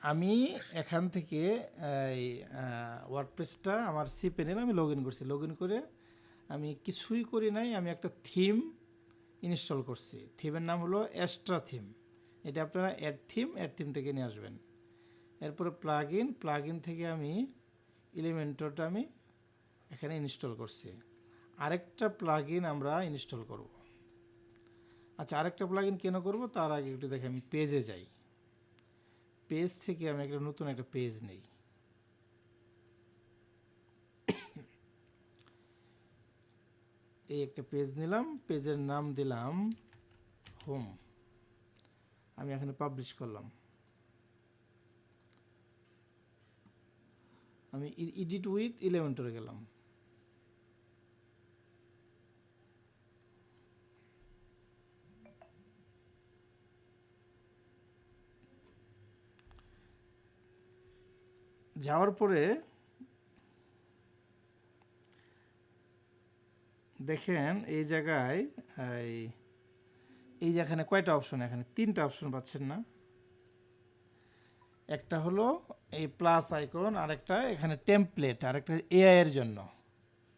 আমি এখান থেকে এই ওয়ার্ডপ্রেসটা আমার সিপে নিয়ে আমি লগ ইন করছি। লগ ইন করে আমি কিছুই করি নাই, আমি একটা থিম ইনস্টল করছি। থিমের নাম হলো এক্সট্রা থিম। এটা আপনারা অ্যাড থিম থেকে নিয়ে আসবেন। এরপরে প্লাগ ইন থেকে আমি এলিমেন্টরটা আমি এখানে ইনস্টল করছি। আরেকটা প্লাগ ইন আমরা ইনস্টল করব। আচ্ছা, আরেকটা প্লাগ ইন কেন করবো তার আগে একটু দেখে আমি পেজে যাই। পেজ থেকে আমি একটা নতুন একটা পেজ নেই। এই একটা পেজ নিলাম, পেজের নাম দিলাম হোম। আমি এখানে পাবলিশ করলাম। আমি এডিট উইথ ইলেমেন্টরে গেলাম। যাওয়ার পরে দেখেন এই জায়গায় এই এই যে এখানে কয়টা অপশন, এখানে তিনটা অপশন পাচ্ছেন না? একটা হলো এই প্লাস আইকন, আরেকটা এখানে টেমপ্লেট, আরেকটা এআই এর জন্য।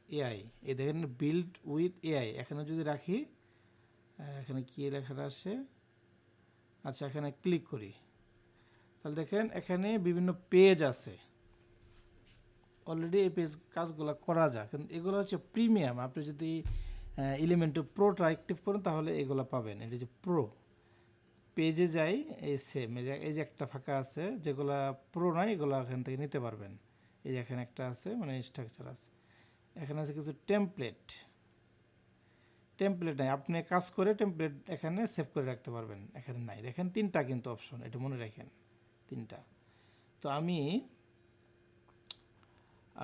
এআই, এই দেখেন বিল্ড উইথ এআই। এখানে যদি রাখি, এখানে কি লেখাটা আসে, আচ্ছা এখানে ক্লিক করি, তাহলে দেখেন এখানে বিভিন্ন পেজ আছে। অলরেডি এই পেজ কাজগুলো করা যায়, কিন্তু এগুলো হচ্ছে প্রিমিয়াম। আপনি যদি এলিমেন্টর প্রোটা অ্যাক্টিভ করেন তাহলে এগুলো পাবেন। এটা হচ্ছে প্রো। পেজে যাই, এই সেম এই যে একটা ফাঁকা আছে, যেগুলো প্রো নয় এগুলো এখান থেকে নিতে পারবেন। এই যে এখানে একটা আছে, মানে স্ট্রাকচার আছে। এখানে আছে কিছু টেমপ্লেট। টেমপ্লেট নাই, আপনি কাজ করে টেমপ্লেট এখানে সেভ করে রাখতে পারবেন। এখানে নাই, দেখেন তিনটা কিন্তু অপশন, এটা মনে রাখেন তিনটা। তো আমি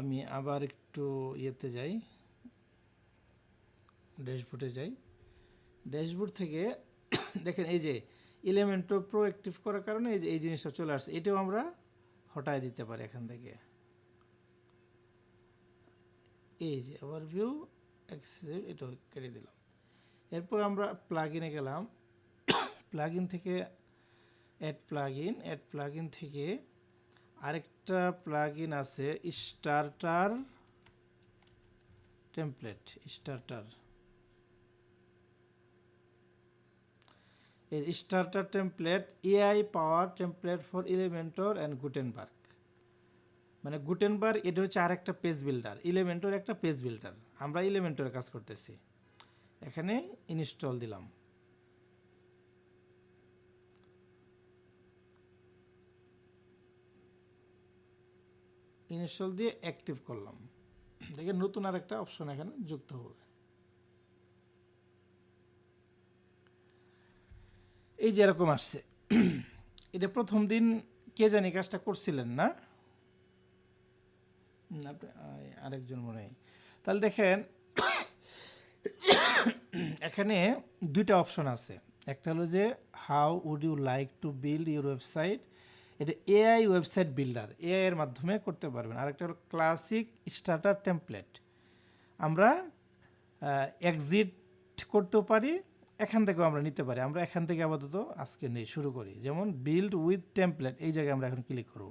আমি আবার একটু ইয়েতে যাই, ড্যাশবোর্ডে যাই। ড্যাশবোর্ড থেকে দেখেন এই যে এলিমেন্টর প্রো অ্যাক্টিভ করার কারণে এই যে এই জিনিসটা চলে আসছে। এটাও আমরা হটায় দিতে পারি এখান থেকে। এই যে ওভারভিউ অ্যাক্সেস, এটাও কেটে দিলাম। এরপর আমরা প্লাগ ইনে গেলাম। প্লাগ ইন থেকে অ্যাড প্লাগ ইন থেকে আরেকটা প্লাগ ইন আছে starter template. Starter template, AI power template for Elementor and Gutenberg. মানে গুটেনবার্গ এটা হচ্ছে আরেকটা পেজ বিল্ডার, এলিমেন্টর একটা পেজ বিল্ডার। আমরা এলিমেন্টরের কাজ করতেছি। এখানে ইনস্টল দিলাম। ইনস্টল দিয়ে অ্যাক্টিভ করলাম। দেখেন নতুন আরেকটা অপশন এখানে যুক্ত হবে। এই যে এরকম আসছে। এটা প্রথম দিন কে জানি কাজটা করছিলেন না? আরেকজন মনে হয়। তাহলে দেখেন এখানে দুইটা অপশন আছে। একটা হলো যে how would you like to build your website, এটা এআই ওয়েবসাইট বিল্ডার, এআই এর মাধ্যমে করতে পারবেন। আরেকটা হলো ক্লাসিক স্টার্টার টেমপ্লেট, আমরা এক্সিট করতেও পারি, এখান থেকেও আমরা নিতে পারি। আমরা এখান থেকে আপাতত আজকে নেই, শুরু করি। যেমন বিল্ড উইথ টেমপ্লেট, এই জায়গায় আমরা এখন ক্লিক করব।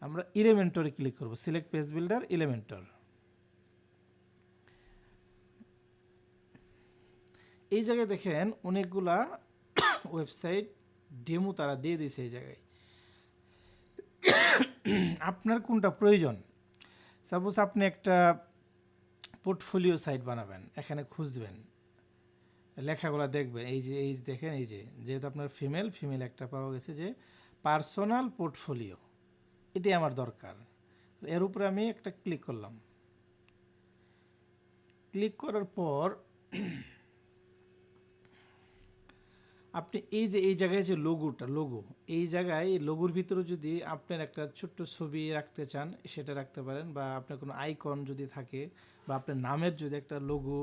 আমরা এলিমেন্টরে ক্লিক করব, সিলেক্ট পেজ বিল্ডার এলিমেন্টর। এই জায়গায় দেখেন অনেকগুলা ওয়েবসাইট ডেমো তারা দিয়ে দিয়েছে এই জায়গায়। আপনার কোনটা প্রয়োজন? সাপোজ আপনি একটা পোর্টফোলিও সাইট বানাবেন, এখানে খুঁজবেন, লেখাগুলো দেখবেন। এই যে দেখেন, এই যে যেহেতু আপনার ফিমেল একটা পাওয়া গেছে যে পার্সোনাল পোর্টফোলিও, এটাই আমার দরকার। এর উপরে আমি একটা ক্লিক করলাম। ক্লিক করার পর আপনি এই যে এই জায়গায় যে লোগো, এই জায়গায় এই লোগোর ভিতরে যদি আপনার একটা ছোট্ট ছবি রাখতে চান সেটা রাখতে পারেন, বা আপনার কোনো আইকন যদি থাকে, বা আপনার নামের যদি একটা লোগো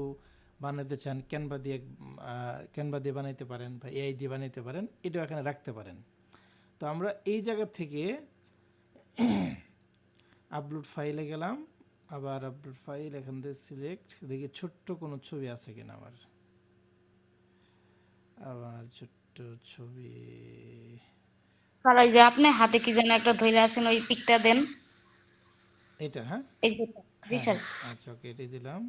বানাতে চান ক্যানভা দিয়ে বানাইতে পারেন, বা এআই দিয়ে বানাইতে পারেন, এটাও এখানে রাখতে পারেন। তো আমরা এই জায়গা থেকে আপলোড ফাইলে গেলাম। আবার আপলোড ফাইল, এখান থেকে সিলেক্ট, দেখি ছোট্ট কোনো ছবি আছে কিনা আবার ছোট্ট ছবি। স্যার এই যে আপনি হাতে কি যেন একটা ধরে আছেন ওই পিকটা দেন। এটা, হ্যাঁ? এই যে জি হ্যাঁ, স্যার। হ্যাঁ। আচ্ছা, ওকে, এটাই দিলাম।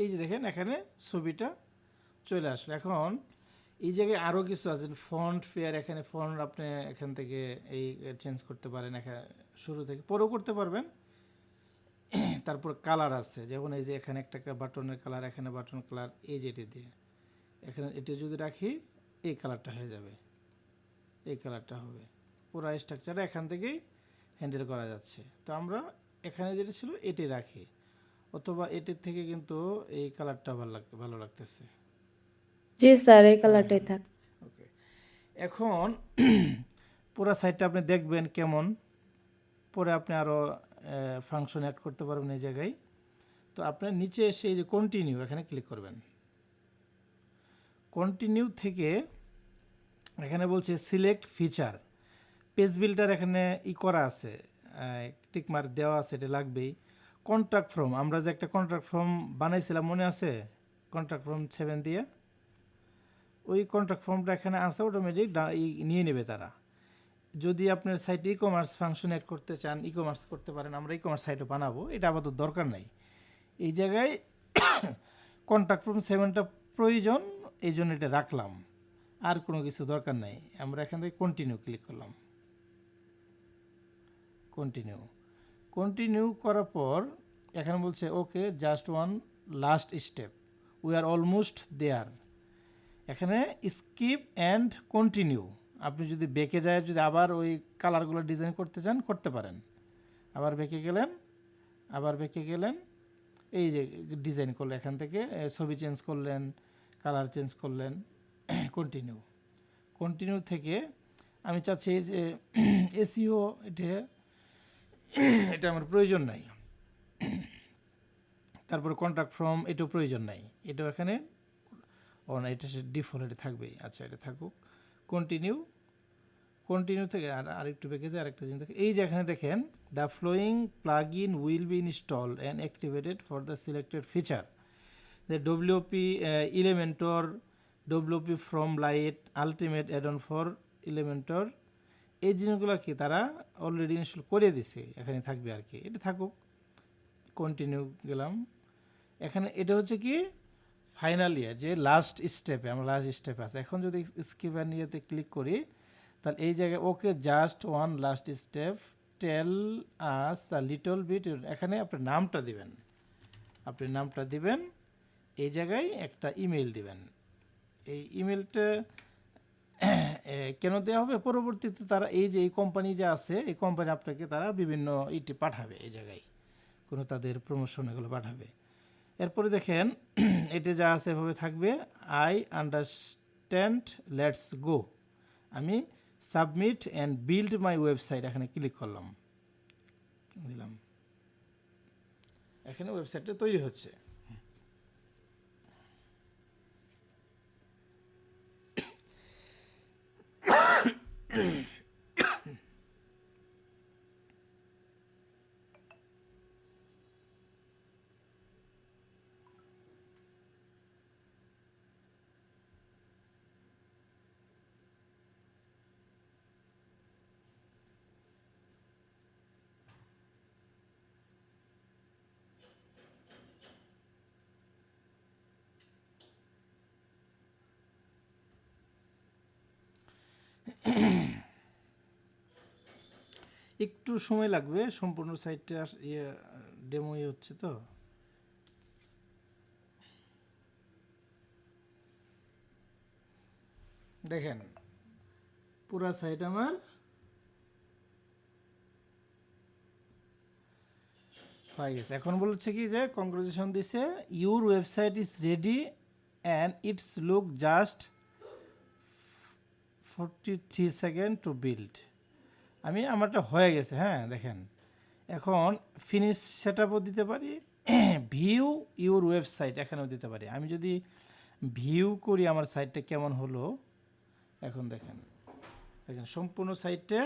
এই যে দেখেন এখানে ছবিটা চলে আসলো। এখন এই জায়গায় আরও কিছু আছে, ফন্ট ফেয়ার, এখানে ফন্ট আপনি এখান থেকে এই চেঞ্জ করতে পারেন, এখানে শুরু থেকে পরেও করতে পারবেন। তারপর কালার আছে, যেমন এই যে এখানে একটা বাটনের কালার, এখানে বাটন কালার, এই যে এটি দিয়ে এখানে এটি যদি রাখি এই কালারটা হয়ে যাবে, এই কালারটা হবে। পুরো স্ট্রাকচারটা এখান থেকেই হ্যান্ডেল করা যাচ্ছে। তো আমরা এখানে যেটা ছিল এটি রাখি, অথবা এটির থেকে কিন্তু এই কালারটা ভালো লাগতেছে। জি স্যার, এই হ্যাঁ, কালারটাই হ্যাঁ, থাক। ওকে। এখন পুরো সাইটটা আপনি দেখবেন কেমন, পরে আপনি আরও ফাংশন অ্যাড করতে পারবেন এই জায়গায়। তো আপনার নিচে এসে এই যে কন্টিনিউ এখানে ক্লিক করবেন। কন্টিনিউ থেকে এখানে বলছে সিলেক্ট ফিচার, পেজ বিল্ডার এখানে করা আছে, টিক মার্ক দেওয়া আছে, এটা লাগবেই। কন্ট্রাক্ট ফর্ম, আমরা যে একটা কন্ট্রাক্ট ফর্ম বানাইছিলাম মনে আছে, কন্ট্রাক্ট ফর্ম 7 দিয়ে, ওই কন্ট্রাক্ট ফর্মটা এখানে আছে, অটোমেটিক নিয়ে নেবে তারা। যদি আপনার সাইটে ই কমার্স ফাংশন অ্যাড করতে চান, ই কমার্স করতে পারেন, আমরা ই কমার্স সাইটও বানাবো, এটা আপাতত দরকার নাই। এই জায়গায় কন্ট্রাক্ট ফর্ম 7টা প্রয়োজন, এই জন্য এটা রাখলাম, আর কোনো কিছু দরকার নাই। আমরা এখান থেকে কন্টিনিউ ক্লিক করলাম। কন্টিনিউ কন্টিনিউ করার পর এখানে বলছে okay, just one last step, we are almost there. এখানে স্কিপ অ্যান্ড কন্টিনিউ, আপনি যদি বেঁকে যায়, যদি আবার ওই কালারগুলো ডিজাইন করতে চান করতে পারেন। আবার বেঁকে গেলেন, আবার বেঁকে গেলেন, এই যে ডিজাইন করলে এখান থেকে ছবি চেঞ্জ করলেন, কালার চেঞ্জ করলেন। কন্টিনিউ কন্টিনিউ থেকে আমি চাচ্ছি যে এসইও, এটা আমার প্রয়োজন নাই। তারপরে কন্ট্রাক্ট ফর্ম, এটাও প্রয়োজন নাই, এটাও এখানে না, এটা সে ডিফল্টে থাকবেই। আচ্ছা, এটা থাকুক। কন্টিনিউ কন্টিনিউ থেকে আরেকটু বেঁকে যায়, আরেকটা জিনিস দেখে, এই যে এখানে দেখেন, the following plug in will be install and activated for the selected feature, the WP Elementor, WP forms lite, ultimate add on for Elementor. এই জিনিসগুলো কি তারা অলরেডি ইনস্টল করে দিছে, এখানে থাকবে আর কি, এটা থাকুক। কন্টিনিউ গেলাম। এখানে এটা হচ্ছে কি ফাইনাল ইয়ার, যে লাস্ট স্টেপে, আমরা লাস্ট স্টেপে আছে। এখন যদি স্কিপ অ্যান্ড ইয়েতে ক্লিক করি, তাহলে এই জায়গায় okay, just one last step, tell us a little bit, এখানে আপনার নামটা দিবেন, আপনি নামটা দিবেন, এই জায়গায় একটা ইমেল দিবেন। এই ইমেলটা কেন দেওয়া হবে, পরবর্তীতে তারা এই যে এই কোম্পানি যে আছে, এই কোম্পানি আপনাকে তারা বিভিন্ন ইটি পাঠাবে, এই জায়গায় কোনো তাদের প্রমোশন এগুলো পাঠাবে। এরপরে দেখেন এটা যা আছে এভাবে থাকবে। I understand, let's go. আমি submit and build my website এখানে ক্লিক করলাম, দিলাম, এখানে ওয়েবসাইটটা তৈরি হচ্ছে। একটু সময় লাগবে, সম্পূর্ণ সাইটটা ডেমোই হচ্ছে তো। দেখেন পুরা সাইট আমার হয়ে গেছে। এখন বলছে কি যে কংগ্রেচুলেশন দিছে, your website is ready and it's look just 43 second to build. আমারটা হয়ে গেছে, হ্যাঁ দেখেন। এখন ফিনিশ সেট আপও দিতে পারি, ভিউ ইউর ওয়েবসাইট এখানেও দিতে পারি। আমি যদি ভিউ করি আমার সাইটটা কেমন হলো, এখন দেখেন, দেখেন সম্পূর্ণ সাইটটা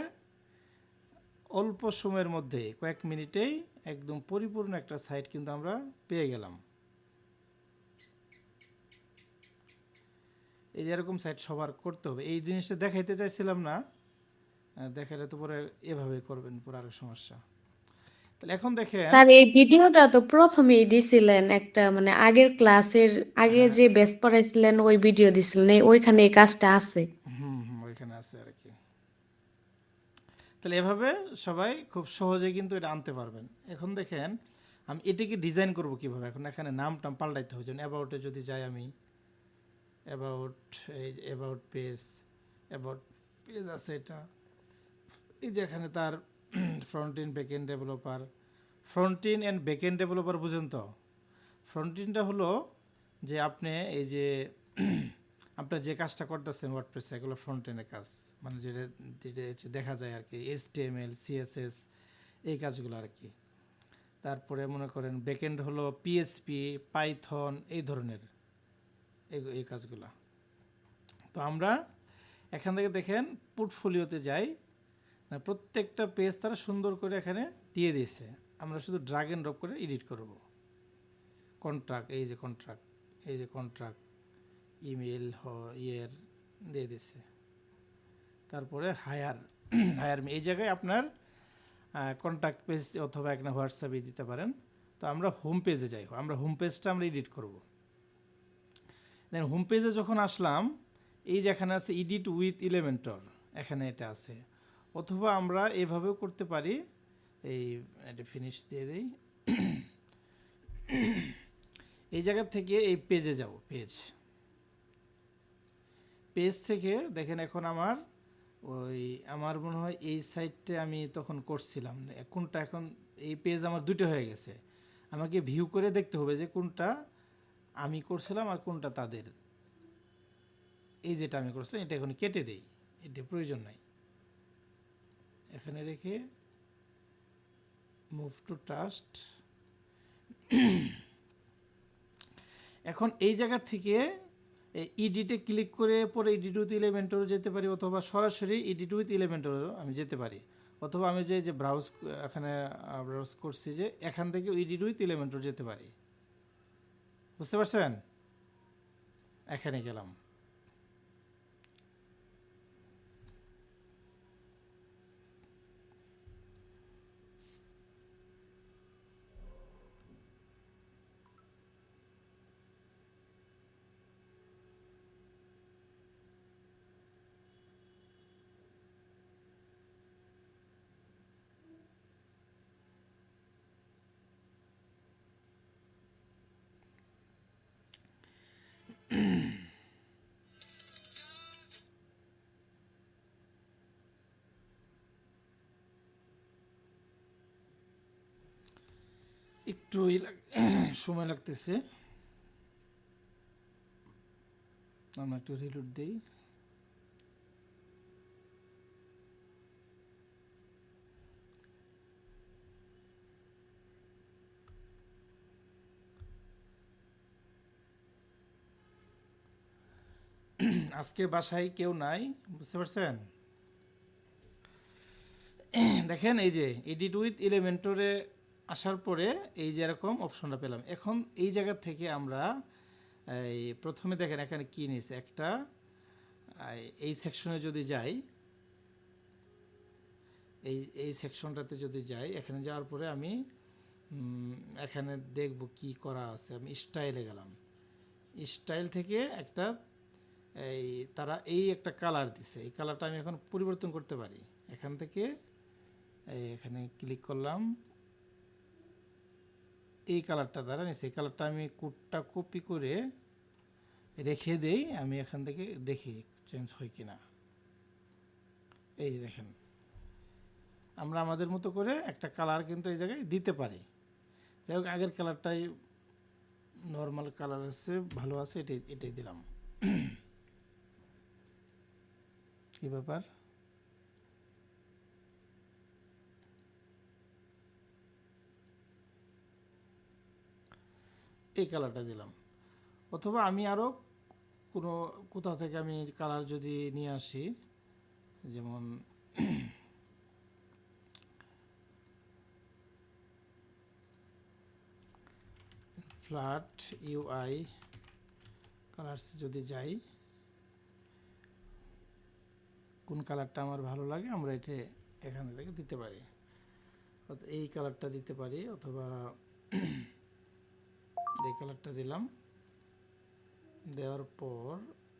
অল্প সময়ের মধ্যে, কয়েক মিনিটেই একদম পরিপূর্ণ একটা সাইট কিন্তু আমরা পেয়ে গেলাম। এই যে এরকম সাইট সবার করতে হবে। এই জিনিসটা দেখাইতে চাইছিলাম না, দেখালে তো পরে এভাবে করবেন, পরে আরো সমস্যা। তাহলে এখন দেখেন, স্যার এই ভিডিওটা তো প্রথমেই দিছিলেন একটা, মানে আগের ক্লাসের আগে হ্যাঁ, যে ব্যাচ পড়াইছিলেন ওই ভিডিও দিছিলেন, ওইখানে এই কাজটা আছে। ওইখানে আছে আর কি। তাহলে এভাবে সবাই খুব সহজে কিন্তু এটা আনতে পারবেন। এখন দেখেন আমি এটাকে ডিজাইন করব কিভাবে। এখন এখানে নাম টাম পাল্টাইতে হবে। যেমন অ্যাবাউটে যদি যাই আমি, অ্যাবাউট, এই অ্যাবাউট পেজ আছে এটা। এই যে এখানে তার front end back end developer, front end and back end developer বুঝেন তো? ফ্রন্ট এন্ডটা হলো যে আপনি এই যে আপনার যে কাজটা করতেছেন ওয়ার্ডপ্রেসে, এগুলো ফ্রন্ট এন্ডের কাজ, মানে যেটা যেটা হচ্ছে দেখা যায় আর কি, HTML CSS এই কাজগুলো আর কি। তারপরে মনে করেন ব্যাকএন্ড হলো PHP পাইথন এই ধরনের এই কাজগুলো। তো আমরা এখান থেকে দেখেন পোর্টফোলিওতে যাই, না প্রত্যেকটা পেজ তারা সুন্দর করে এখানে দিয়ে দিয়েছে। আমরা শুধু ড্রাগ এন্ড ড্রপ করে এডিট করব। কন্ট্রাক্ট, এই যে কন্ট্রাক্ট, এই যে কন্ট্রাক্ট, ইমেল ইয়ের দিয়ে দিছে। তারপরে হায়ার এই জায়গায় আপনার কন্ট্যাক্ট পেজ অথবা এখানে হোয়াটসঅ্যাপে দিতে পারেন। তো আমরা হোম পেজে যাই, আমরা হোম পেজটা আমরা এডিট করব। দেন হোম পেজে যখন আসলাম, এই যে এখানে আছে এডিট উইথ ইলেমেন্টর, এখানে এটা আছে। অথবা আমরা এভাবেও করতে পারি, এই এটা ফিনিশ দিয়ে দিই। এই জায়গা থেকে এই পেজে যাব, পেজ থেকে দেখেন এখন আমার আমার মনে হয় এই সাইটটা আমি তখন করছিলাম, কোনটা এখন এই পেজ আমার দুটো হয়ে গেছে। আমাকে ভিউ করে দেখতে হবে যে কোনটা আমি করছিলাম আর কোনটা তাদের। এই যেটা আমি করছিলাম এটা এখন কেটে দেই, এটা প্রয়োজন নাই, এখানে রেখে মুভ টু টাস্ট। এখন এই জায়গা থেকে এডিটে ক্লিক করে পরে এডিট উইথ এলিমেন্টরও যেতে পারি, অথবা সরাসরি এডিট উইথ এলিমেন্টরও আমি যেতে পারি, অথবা আমি যে ব্রাউজ এখানে ব্রাউজ করছি যে এখান থেকে এডিট উইথ এলিমেন্টর যেতে পারি। বুঝতে পারছেন? এখানে গেলাম, একটু সময় লাগতেছে, আমরা একটু রিলোড দিই। আজকে বাসায় কেউ নাই, বুঝতে পারছেন? দেখেন এই যে এডিট উইথ এলিমেন্টরে আসার পরে এই যে এরকম অপশনটা পেলাম। এখন এই জায়গা থেকে আমরা এই প্রথমে দেখেন এখানে কি নিয়েছে একটা, এই সেকশনে যদি যাই, এই সেকশনটাতে যদি যাই, এখানে যাওয়ার পরে আমি এখানে দেখব কি করা আছে। আমি স্টাইলে গেলাম, স্টাইল থেকে একটা এই তারা এই একটা কালার দিছে, এই কালারটা আমি এখন পরিবর্তন করতে পারি। এখান থেকে এখানে ক্লিক করলাম, এই কালারটা দ্বারা নিচ্ছে, এই কালারটা আমি কোডটা কপি করে রেখে দেই। আমি এখান থেকে দেখি চেঞ্জ হয় কিনা। এই দেখেন আমরা আমাদের মতো করে একটা কালার কিন্তু এই জায়গায় দিতে পারি। যাই হোক, আগের কালারটাই নর্মাল কালার আছে, ভালো আছে, এটাই দিলাম। কি ব্যাপার? এই কালারটা দিলাম। অথবা আমি আরও কোথাও থেকে আমি কালার যদি নিয়ে আসি, যেমন ফ্ল্যাট UI কালার্স যদি যাই, কোন কালারটা আমার ভালো লাগে আমরা এটা এখান থেকে দিতে পারি। এই কালারটা দিতে পারি অথবা এই কালারটা দিলাম। দেওয়ার পর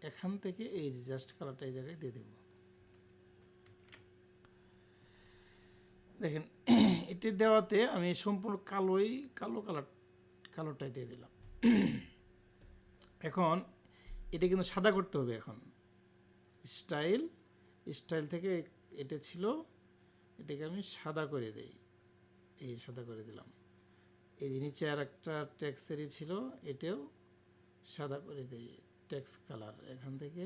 এখান থেকে এই যে জাস্ট কালারটা এই জায়গায় দিয়ে দেব। দেখেন এটি দেওয়াতে আমি সম্পূর্ণ কালোটাই দিয়ে দিলাম। এখন এটা কিন্তু সাদা করতে হবে। এখন স্টাইল থেকে এটা ছিল, এটাকে আমি সাদা করে দেই। এই সাদা করে দিলাম। এই যে নিচে আর একটা টেক্সেরই ছিল, এটাও সাদা করে দেই। টেক্সট কালার এখান থেকে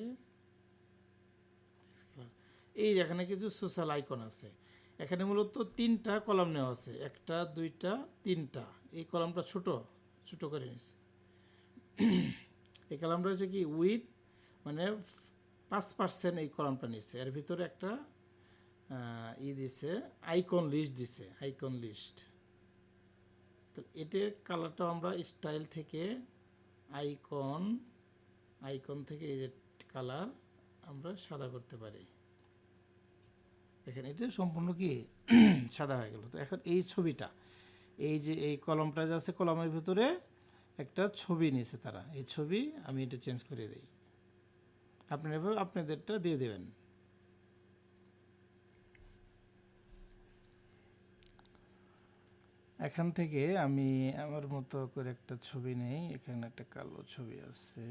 এই এখানে কিছু সোশ্যাল আইকন আছে। এখানে মূলত 3টা কলাম নেওয়া আছে, 1টা 2টা 3টা। এই কলামটা ছোট করে নিয়েছে। এই কলামটা হচ্ছে কি উইথ মানে 5% এই কলামটা নিচ্ছে। এর ভিতরে একটা দিছে আইকন লিস্ট দিছে, আইকন লিস্ট। তো এটার কালারটাও আমরা স্টাইল থেকে আইকন থেকে এই যে কালার আমরা সাদা করতে পারি। দেখেন এটা সম্পূর্ণ কি সাদা হয়ে গেল। তো এখন এই ছবিটা, এই যে এই কলমটা যে আছে, কলমের ভিতরে একটা ছবি নিয়েছে তারা। এই ছবি আমি এটা চেঞ্জ করে দিই। আপনারা এভাবে আপনাদেরটা দিয়ে দেবেন। এখান থেকে আমি আমার মতো করে একটা ছবি নেই। এখানে একটা কালো ছবি আছে।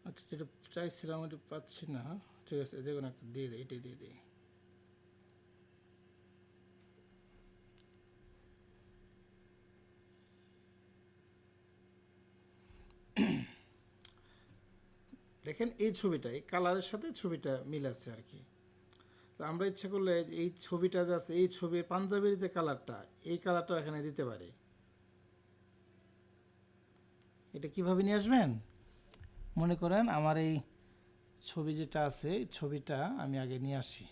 আচ্ছা, যেটা চাইছিলাম ওটা পাচ্ছি না। ঠিক আছে, যে কোনো একটা দিয়ে দিই, এটাই দিয়ে দিই। দেখেন এই ছবিটা এই কালারের সাথে ছবিটা মিল আছে আর কি। তো আমরা ইচ্ছা করলে এই ছবিটা যে আছে, এই ছবির পাঞ্জাবির যে কালারটা, এই কালারটা এখানে দিতে পারি। এটা কিভাবে নিয়ে আসবেন? মনে করেন আমার এই ছবি যেটা আছে, এই ছবিটা আমি আগে নিয়ে আসি।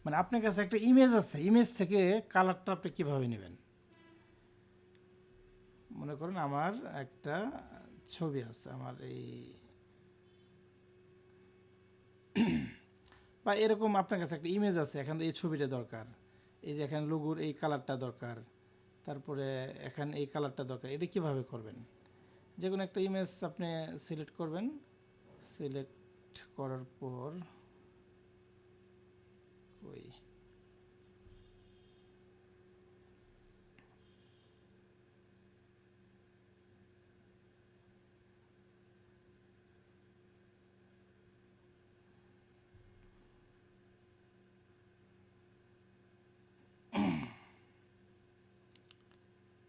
মানে আপনার কাছে একটা ইমেজ আছে, ইমেজ থেকে কালারটা আপনি কিভাবে নেবেন? মনে করেন আমার একটা ছবি আছে, আমার এই বা এরকম আপনার কাছে একটা ইমেজ আছে, এখানে এই ছবিটা দরকার, এই যে এখানে লোগোর এই কালারটা দরকার, তারপরে এখানে এই কালারটা দরকার। এটা কিভাবে করবেন? যে কোনো একটা ইমেজ আপনি সিলেক্ট করবেন। সিলেক্ট করার পর ওই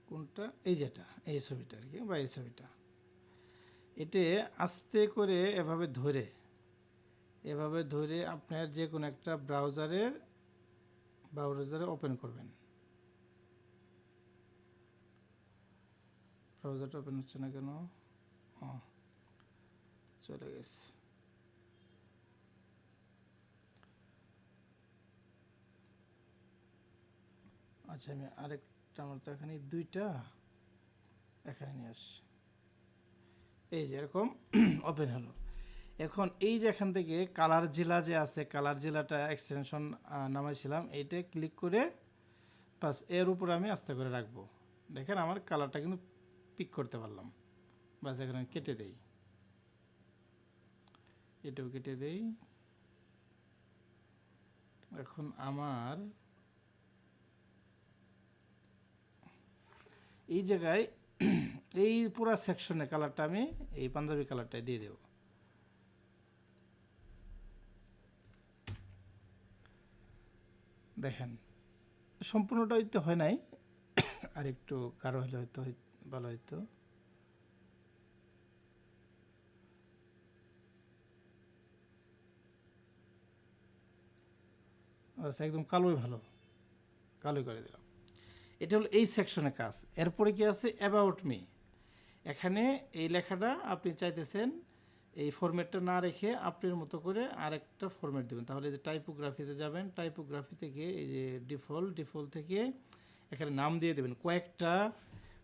কোনটা, এই যেটা এই ছবিটা আর কি, বা এই ছবিটা, এটা আস্তে করে এভাবে ধরে আপনার যে কোনো একটা ব্রাউজারে ওপেন করবেন। ব্রাউজারটা ওপেন হচ্ছে না কেন? চলে গেছে। আচ্ছা, আমি আরেকটা, আমার তো এখানে 2টা এখানে নিয়ে আসছি। এই যে এরকম ওপেন হলো। এখন এই যে এখান থেকে কালার জেলা যে আছে, কালার জেলাটা এক্সটেনশন নামাইছিলাম, এইটা ক্লিক করে বাস এর উপর আমি আস্তে করে রাখবো। দেখেন আমার কালারটা কিন্তু পিক করতে পারলাম। বাস এখানে কেটে দেই, এটাও কেটে দেই। এখন আমার এই জায়গায় এই পুরা সেকশনে কালারটা আমি এই পাঞ্জাবি কালারটাই দিয়ে দেব। দেখেন সম্পূর্ণটা হইতে হয় নাই, আর একটু গাঢ় হলে হয়তো ভালো হইতো। আচ্ছা, একদম কালোই ভালো, কালোই করে দিলাম। এটা হলো এই সেকশনে কাজ। এরপরে কি আছে, অ্যাবাউট মি। এখানে এই লেখাটা আপনি চাইতেছেন এই ফরম্যাটটা না রেখে আপনার মতো করে আরেকটা ফরম্যাট দেবেন। তাহলে যে টাইপোগ্রাফিতে যাবেন, টাইপোগ্রাফি থেকে এই যে ডিফল্ট থেকে এখানে নাম দিয়ে দেবেন। কয়েকটা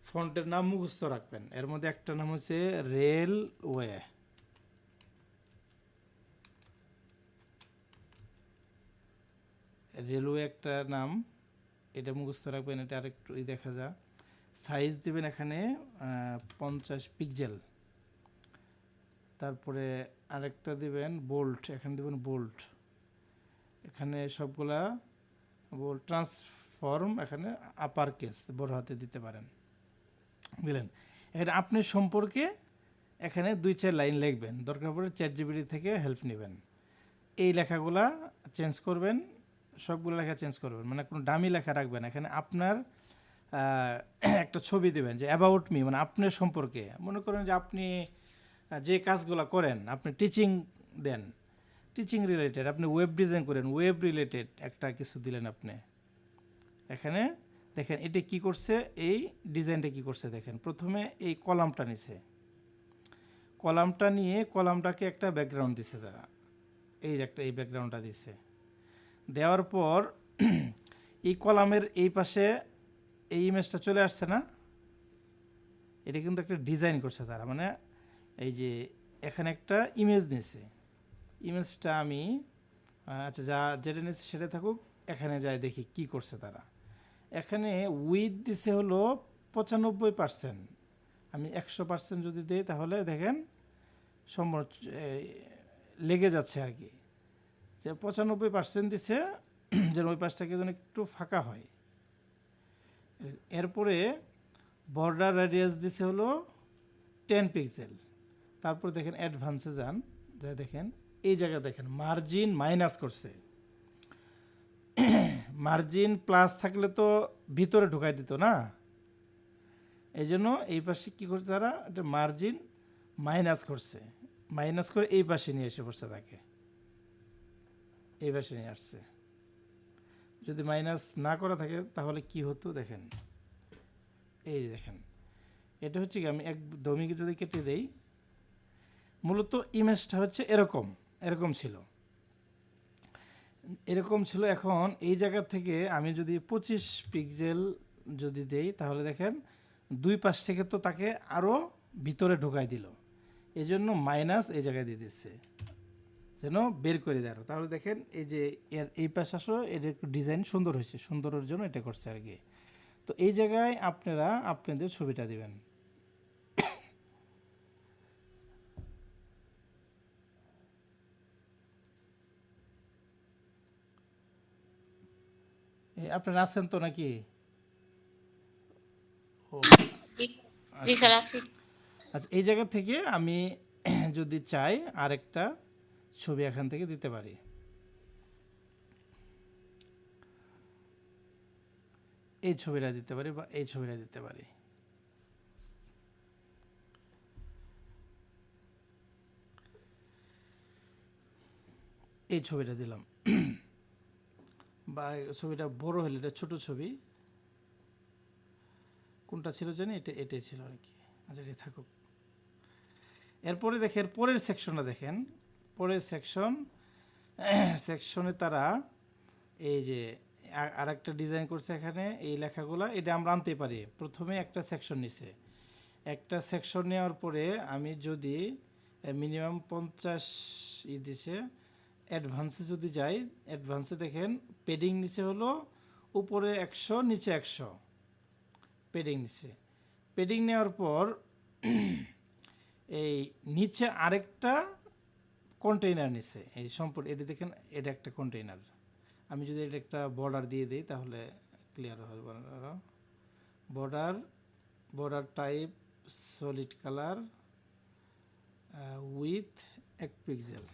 ফন্টের নাম মুখস্থ রাখবেন। এর মধ্যে একটা নাম হচ্ছে রেলওয়ে, রেলওয়ে একটা নাম, এটা মুখস্থ রাখবেন। এটা আরেকটু দেখা যায়। সাইজ দেবেন এখানে 50 পিক্সেল। তারপরে আরেকটা দিবেন বোল্ট, এখানে দেবেন বোল্ট। এখানে সবগুলা বোল্ট। ট্রান্সফর্ম এখানে আপার কেস বড় হাতে দিতে পারেন, দিলেন। এখানে আপনি সম্পর্কে এখানে 2-4 লাইন লিখবেন, দরকার পড়ে ChatGPT থেকে হেল্প নেবেন। এই লেখাগুলা চেঞ্জ করবেন, সবগুলো লেখা চেঞ্জ করবেন, মানে কোনো দামি লেখা রাখবেন। এখানে আপনার একটা ছবি দেবেন যে অ্যাবাউট মি, মানে আপনার সম্পর্কে। মনে করেন যে আপনি যে কাজগুলো করেন, আপনি টিচিং দেন, টিচিং রিলেটেড, আপনি ওয়েব ডিজাইন করেন, ওয়েব রিলেটেড একটা কিছু দিলেন আপনি। এখানে দেখেন এটা কি করছে, এই ডিজাইনটা কি করছে দেখেন। প্রথমে এই কলামটা নিছে, কলামটা নিয়ে কলামটাকে একটা ব্যাকগ্রাউন্ড দিছে তারা, এই যে একটা এই ব্যাকগ্রাউন্ডটা দিছে। দেওয়ার পর এই কলামের এই পাশে এই ইমেজটা চলে আসছে না, এটা কিন্তু একটা ডিজাইন করছে তারা। মানে এই যে এখানে একটা ইমেজ নিছে, ইমেজটা আমি আচ্ছা যেটা নিচ্ছে সেটা থাকুক, এখানে যাই দেখি কি করছে তারা। এখানে উইথ দিছে হলো 95%। আমি 100% যদি দিই তাহলে দেখেন লেগে যাচ্ছে আর কি, যে 95% দিছে, যেন ওই পাশটাকে যেন একটু ফাঁকা হয়। এরপরে বর্ডার রেডিয়াস দিছে হলো 10 পিক্সেল। তারপর দেখেন অ্যাডভান্সে যান, যা দেখেন এই জায়গায় দেখেন মার্জিন মাইনাস করছে। মার্জিন প্লাস থাকলে তো ভিতরে ঢুকাই দিত না, এই জন্য এই পাশে কী করছে তারা, এটা মার্জিন মাইনাস করছে। মাইনাস করে এই পাশে নিয়ে এসে পড়ছে, তাকে এই পাশে নিয়ে আসছে। যদি মাইনাস না করা থাকে তাহলে কি হতো দেখেন, এই দেখেন এটা হচ্ছে কি, আমি একদমই যদি কেটে দেই, মূলত ইমেজটা হচ্ছে এরকম ছিল, এরকম ছিল। এখন এই জায়গা থেকে আমি যদি 25 পিক্সেল যদি দেই তাহলে দেখেন দুই পাশ থেকে তো তাকে আরও ভিতরে ঢুকাই দিল, এই জন্য মাইনাস এই জায়গায় দিয়ে দিচ্ছে যেন বের করে দেয়। তাহলে দেখেন এই যে এর এই পাশে আসলে এটা একটু ডিজাইন সুন্দর হয়েছে, সুন্দরের জন্য এটা করছে আর কি। তো এই জায়গায় আপনারা আপনাদের ছবিটা দিবেন। আপনারা আছেন তো নাকি? ও জি স্যার আছি। আচ্ছা, এই জায়গা থেকে আমি যদি চাই আরেকটা ছবি এখান থেকে দিতে পারি। এই ছবিটা দিতে পারি বা এই ছবিটা দিতে পারি। এই ছবিটা দিলাম বা ছবিটা বড় হলে এটা ছোট ছবি, কোনটা ছিল জানি, এটাই ছিল আর কি। আচ্ছা, এটা থাকুক। এরপরে দেখেন পরের সেকশনটা দেখেন, পরের সেকশনে তারা এই যে আর একটা ডিজাইন করছে এখানে এই লেখাগুলা, এটা আমরা আনতে পারি। প্রথমে একটা সেকশন নিছে, একটা সেকশন নেওয়ার পরে আমি যদি মিনিমাম 50 দিছে, অ্যাডভান্সে যদি যাই, অ্যাডভান্সে দেখেন পেডিং নিচে হলো উপরে 100 নিচে 100 পেডিং নিচে। পেডিং নেওয়ার পর এই নিচে আরেকটা কন্টেইনার নিছে, এই সম্পূর্ণ এটা দেখেন, এটা একটা কন্টেইনার। আমি যদি এটা একটা বর্ডার দিয়ে দিই তাহলে ক্লিয়ার হবে। Border type solid colour with 1 pixel,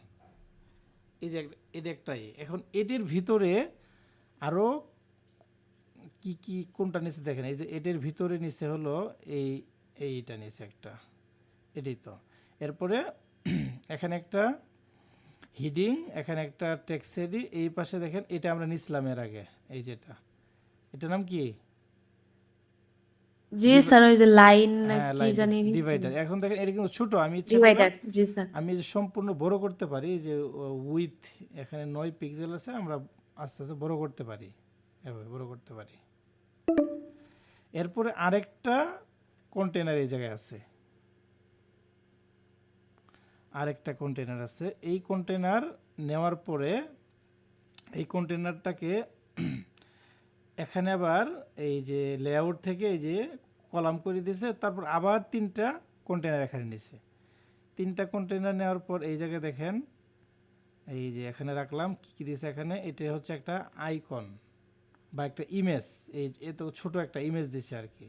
এই যে এটা একটাই। এখন এটির ভিতরে আরও কি কি কোনটা নিচে দেখেন, এই যে এটার ভিতরে নিচে হলো এইটা নিচে একটা, এটাই তো। এরপরে এখানে একটা হিডিং, এখানে একটা টেক্সট হেডি, এই পাশে দেখেন এটা আমরা নিছিলাম এর আগে, এই যেটা, এটার নাম কি? জি স্যার, ওই যে লাইন না হ্যাঁ, কি লাইন জানি ডিভাইডার। এখন দেখেন এটা কিন্তু ছোট, আমি ইচ্ছা করলে ডিভাইডার। জি স্যার। আমি যে সম্পূর্ণ বড় করতে পারি, যে উইথ এখানে 9 পিক্সেল আছে, আমরা আস্তে আস্তে বড় করতে পারি, এভাবে বড় করতে পারি। এরপরে আরেকটা কন্টেনার এই জায়গায় আছে, আরেকটা কন্টেনার আছে। এই কন্টেনার নেওয়ার পরে এই কন্টেনারটাকে এখানে আবার এই যে লেআউট থেকে এই যে কলাম করে দিয়েছে, তারপর আবার 3টা কন্টেনার এখানে নিছে। 3টা কন্টেনার নেওয়ার পর এই জায়গায় দেখেন, এই যে এখানে রাখলাম কি কি দিয়েছে এখানে, এটা হচ্ছে একটা আইকন বা একটা ইমেজ, এই এত ছোট একটা ইমেজ দিছে আর কি।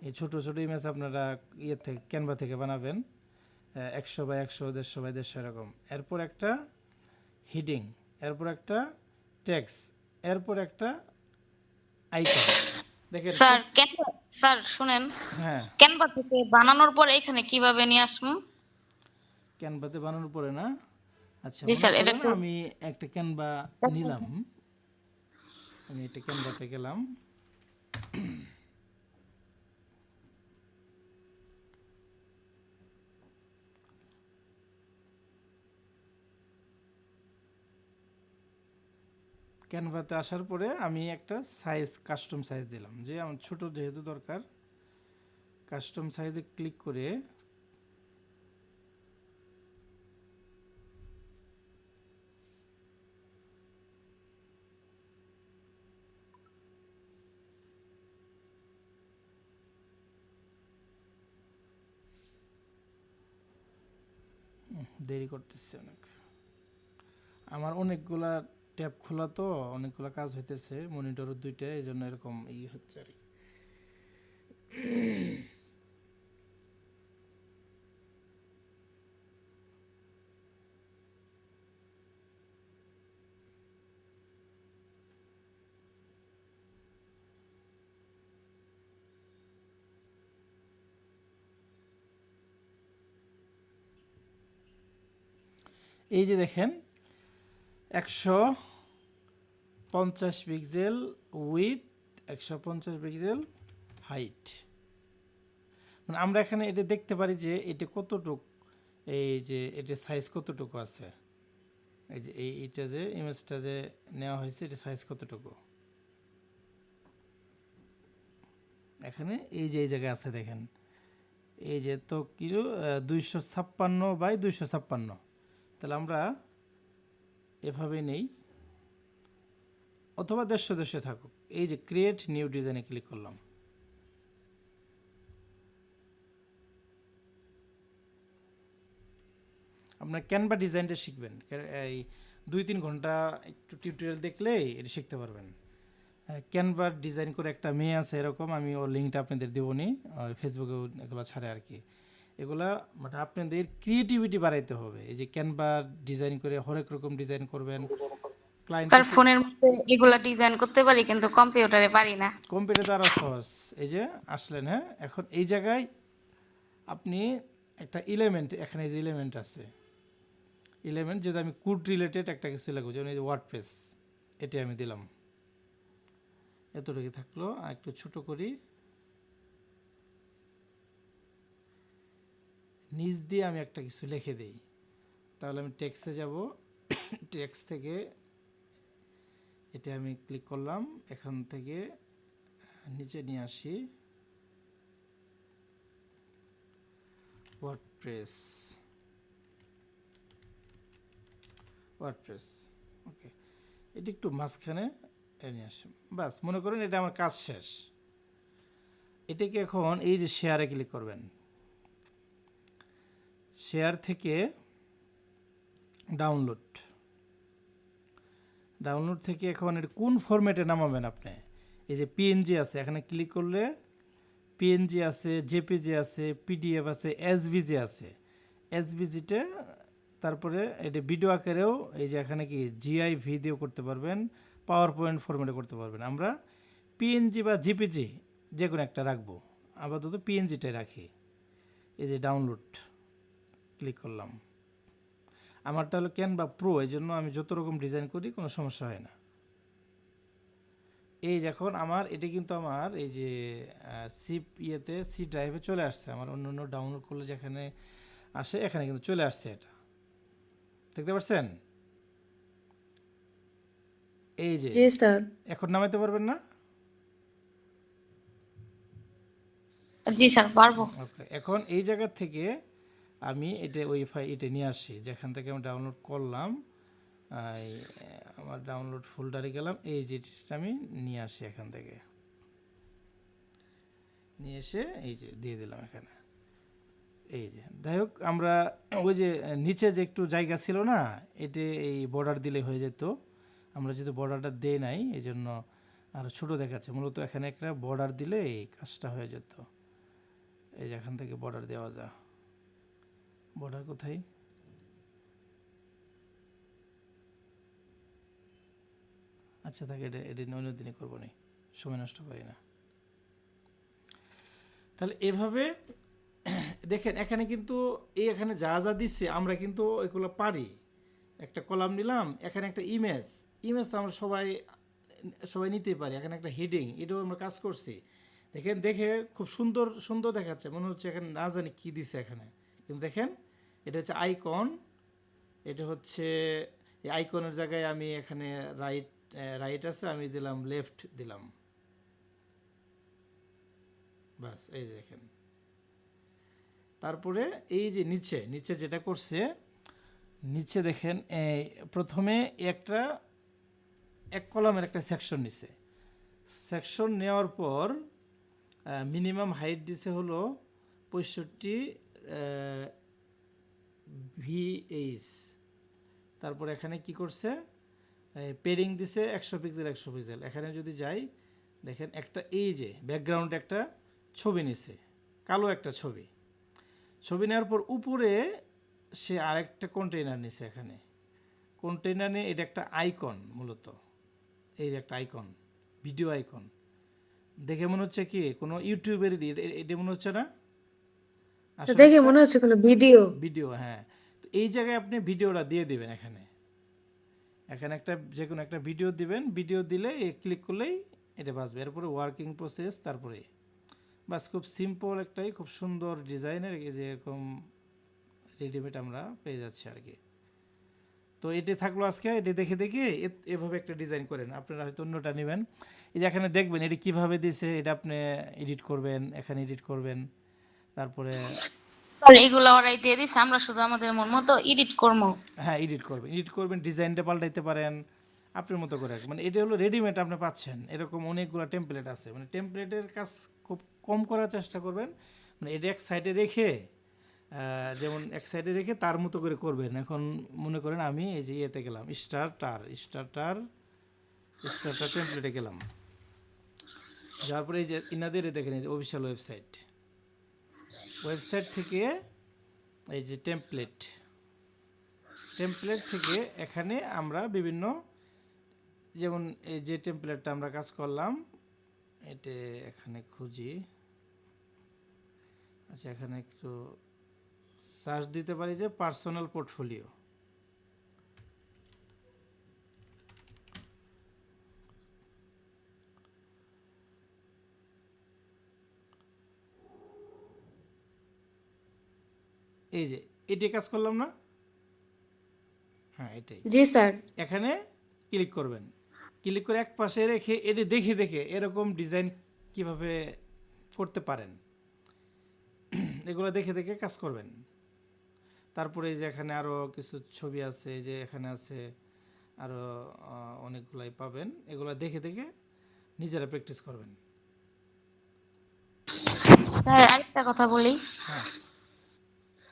এই ছোট ছোট ইমেজ আপনারা ইয়ে থেকে ক্যানভা থেকে বানাবেন, 100 বাই 100, 150 বাই 150 এরকম। এরপর একটা হিডিং, এরপর একটা টেক্সট, এরপর একটা আইকন। দেখেন স্যার শুনেন, হ্যাঁ, ক্যানভা থেকে বানানোর পর এখানে কিভাবে নিয়ে আসবো? ক্যানভাতে বানানোর পরে না, আচ্ছা জি মনে স্যার, এটা করেন একটু আমি একটা ক্যানভা নিলাম, আমি এটা ক্যানভাতে গেলাম, ক্যানভাতে আসার পরে আমি একটা সাইজ, কাস্টম সাইজ দিলাম, যে আমার ছোট যেহেতু দরকার, কাস্টম সাইজে ক্লিক করে দেরি করতেছে অনেক, আমার অনেকগুলা ট্যাব খোলা তো, অনেকগুলা কাজ হইতেছে, মনিটরও 2টা, এই জন্য এরকম হচ্ছে আর কি। এই যে দেখেন 150 পিক্সেল উইথ, 150 পিক্সেল হাইট, মানে আমরা এখানে এটা দেখতে পারি যে এটা কতটুক, এই যে এটা সাইজ কতটুকু আছে, এই যে এইটা যে ইমেজটা যে নেওয়া হয়েছে, এটা সাইজ কতটুকু এখানে এই যে এই জায়গায় আছে দেখেন, এই যে তো কিলো 256 বাই 256, তাহলে আমরা এভাবে নেই, অথবা 150 থাকুক। এই যে ক্রিয়েট নিউ ডিজাইনে ক্লিক করলাম, আপনার ক্যানভা ডিজাইনটা শিখবেন, এই 2-3 ঘন্টা একটু টিউটোরিয়াল দেখলেই এটা শিখতে পারবেন। ক্যানভা ডিজাইন করে একটা মেয়ে আছে এরকম, আমি ওর লিঙ্কটা আপনাদের দেবনি, ফেসবুকে এগুলো ছাড়ে আর কি। এগুলা মানে আপনাদের ক্রিয়েটিভিটি বাড়াইতে হবে, এই যে ক্যানভা ডিজাইন করে হরেক রকম ডিজাইন করবেন। স্যার ফোনের মধ্যে এগুলা ডিজাইন করতে পারি, কিন্তু কম্পিউটারে পারি না। কম্পিউটার আরও সহজ। এই যে আসলেন, হ্যাঁ, এখন এই জায়গায় আপনি একটা এলিমেন্ট, এখানে যে এলিমেন্ট আছে, এলিমেন্ট যেটা আমি কোড রিলেটেড একটা কিছু লাগবে, যেমন এই যে ওয়ার্ডপ্রেস, এটা আমি দিলাম, এতটুকু থাকলো। আর একটু ছোট করি, নিচ দিয়ে আমি একটা কিছু লিখে দিই, তাহলে আমি টেক্সটে যাব, টেক্সট থেকে এটা আমি ক্লিক করলাম, এখান থেকে নিচে নিয়ে আসি, ওয়ার্ডপ্রেস, ওয়ার্ডপ্রেস, ওকে, এটা একটু মাঝখানে নিয়ে আসি, বাস, মনে করেন এটা আমার কাজ শেষ। এটাকে এখন এই যে শেয়ারে ক্লিক করবেন, শেয়ার থেকে ডাউনলোড, ডাউনলোড থেকে এখন এটা কোন ফরম্যাটে নামাবেন আপনি, এই যে পিএনজি আছে, এখানে ক্লিক করলে পিএনজি আছে, জেপিজি আছে, পিডিএফ আছে, এসভিজি আছে, এসভিজিটা, তারপরে এটা ভিডিও আকারেও, এই যে এখানে কি জিআইভি দিয়েও করতে পারবেন, পাওয়ার পয়েন্ট ফরম্যাটে করতে পারবেন। আমরা পিএনজি বা জিপিজি যে কোনো একটা রাখবো, আপাতত পিএনজিটাই রাখি। এই যে ডাউনলোড ক্লিক করলাম, আমারটা হলো ক্যানভা প্রো, এই জন্য আমি যত রকম ডিজাইন করি কোনো সমস্যা হয় না। এই যখন আমার এটা কিন্তু আমার এই যে সি ড্রাইভে চলে আসছে, আমার অন্য অন্য ডাউনলোড করলে যেখানে আসে এখানে কিন্তু চলে আসছে, এটা দেখতে পাচ্ছেন? এই যে জি স্যার। এখন নামাইতে পারবেন না? জি স্যার পারবো। ওকে, এখন এই জায়গা থেকে আমি এটা এটা নিয়ে আসি যেখান থেকে আমি ডাউনলোড করলাম। এই, আমার ডাউনলোড ফোল্ডারে গেলাম, এই জিনিসটা আমি নিয়ে আসি এখান থেকে, নিয়ে এসে এই যে দিয়ে দিলাম এখানে। এই যে যাই হোক, আমরা ওই যে নিচে যে একটু জায়গা ছিল না, এতে এই বর্ডার দিলে হয়ে যেত, আমরা যেহেতু বর্ডারটা দেই নাই এই জন্য আর ছোটো দেখাচ্ছে। মূলত এখানে একটা বর্ডার দিলে এই কাজটা হয়ে যেত। এই যে এখান থেকে বর্ডার দেওয়া যায়। বর্ডার কোথায়? আচ্ছা থাকে, এটা অন্য দিনে করবো নি, সময় নষ্ট করি না। তাহলে এভাবে দেখেন এখানে কিন্তু এখানে যা যা দিচ্ছে আমরা কিন্তু এগুলো পারি। একটা কলাম নিলাম, এখানে একটা ইমেজ তো আমরা সবাই নিতে পারি। এখানে একটা হেডিং, এটাও আমরা কাজ করছি। দেখেন, দেখে খুব সুন্দর সুন্দর দেখাচ্ছে, মনে হচ্ছে এখানে না জানি কী দিছে এখানে, কিন্তু দেখেন এটা হচ্ছে আইকন। এটা হচ্ছে এই আইকনের জায়গায় আমি এখানে রাইট আছে, আমি দিলাম লেফট দিলাম, বাস। এই যে দেখেন, তারপরে এই যে নিচে যেটা করছে, নিচে দেখেন প্রথমে এক কলামের একটা সেকশন নিছে। সেকশন নেওয়ার পর মিনিমাম হাইট দিছে হলো 65 VH। তারপর এখানে কি করছে, পেডিং দিছে 100 পিক্সেল 100 পিক্সেল। এখানে যদি যাই দেখেন একটা এই যে ব্যাকগ্রাউন্ড একটা ছবি নিছে, কালো একটা ছবি নেওয়ার পর উপরে সে আরেকটা কন্টেইনার নিছে। এখানে কন্টেইনার নিয়ে এটা একটা আইকন, মূলত এই যে একটা আইকন, ভিডিও আইকন। দেখে মনে হচ্ছে কি কোনো ইউটিউবের, এটা মনে হচ্ছে না? আসলে দেখে মনে হচ্ছে কোনো ভিডিও, হ্যাঁ। তো এই জায়গায় আপনি ভিডিওটা দিয়ে দিবেন। এখানে একটা যে কোনো একটা ভিডিও দিবেন, ভিডিও দিলে ক্লিক করলেই এটা বাজবে। এরপরে ওয়ার্কিং প্রসেস, তারপরে বাস। খুব সিম্পল একটাই, খুব সুন্দর ডিজাইনের, এই যে এরকম রেডিমেড আমরা পেয়ে যাচ্ছি আর কি। তো এটি থাকলো আজকে, এটি দেখে দেখে এভাবে একটা ডিজাইন করেন। আপনারা হয়তো অন্যটা নেবেন। এই যে এখানে দেখবেন এটি কীভাবে দিছে, এটা আপনি এডিট করবেন, এখানে এডিট করবেন, তারপরে আর এগুলো ওরাই দিয়ে দিছে, আমরা শুধু আমাদের মন মতো এডিট করবো। হ্যাঁ এডিট করবেন, ডিজাইনটা পাল্টাইতে পারেন আপনার মতো করে। মানে এটা হলো রেডিমেড আপনি পাচ্ছেন, এরকম অনেকগুলো টেমপ্লেট আছে। মানে টেমপ্লেটের কাজ খুব কম করার চেষ্টা করবেন। মানে এটা এক সাইডে রেখে যেমন এক সাইডে রেখে তার মতো করে করবেন। এখন মনে করেন আমি এই যে ইয়েতে গেলাম, স্টার্টার টেমপ্লেটে গেলাম, যাওয়ার পরে এই যে ইনাদের দেখেন এই যে অফিসিয়াল ওয়েবসাইট থেকে এই যে টেমপ্লেট থেকে এখানে আমরা বিভিন্ন, যেমন এই যে টেমপ্লেটটা আমরা কাজ করলাম, এটা এখানে খুঁজি। আচ্ছা, এখানে একটু সার্চ দিতে পারি যে পার্সোনাল পোর্টফোলিও। এই যে এটি কাজ করলাম না? হ্যাঁ এটাই। জি স্যার। এখানে ক্লিক করবেন, ক্লিক করে এক পাশে রেখে এটি দেখে এরকম ডিজাইন কিভাবে করতে পারেন এগুলো দেখে কাজ করবেন। তারপরে এই যে এখানে আরও কিছু ছবি আছে, এই যে এখানে আছে আরও অনেকগুলাই পাবেন, এগুলো দেখে নিজেরা প্র্যাকটিস করবেন। স্যার আরেকটা কথা বলি, হ্যাঁ,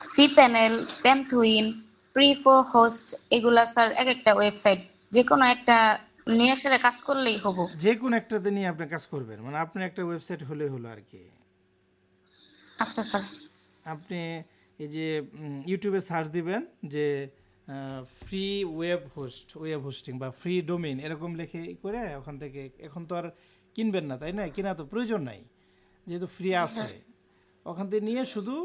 cPanel, Panthuin, Pre4Host, এগুলা স্যার এক একটা ওয়েবসাইট, যে কোনো একটা নিয়ে এসে কাজ করলেই হবো। যে কোনো একটাতে নিয়ে আপনি কাজ করবেন, মানে আপনি একটা ওয়েবসাইট হলেই হলো আর কি। আচ্ছা স্যার। আপনি এই যে ইউটিউবে সার্চ দিবেন যে ফ্রি ওয়েব হোস্টিং বা ফ্রি ডোমেইন এরকম লিখে করে ওখান থেকে, এখন তো আর কিনবেন না তাই না, কেনা তো প্রয়োজন নাই যেহেতু ফ্রি আছে, ওখান থেকে নিয়ে শুধু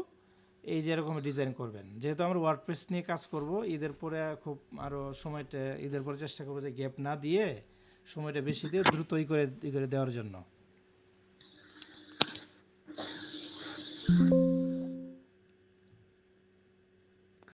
এই যে এরকম ডিজাইন করবেন। যেহেতু আমরা ওয়ার্ডপ্রেস নিয়ে কাজ করব, ঈদের পরে খুব আরও সময়টা, ঈদের পরে চেষ্টা করবো যে গ্যাপ না দিয়ে সময়টা বেশি দিয়ে দ্রুত করে দেওয়ার জন্য।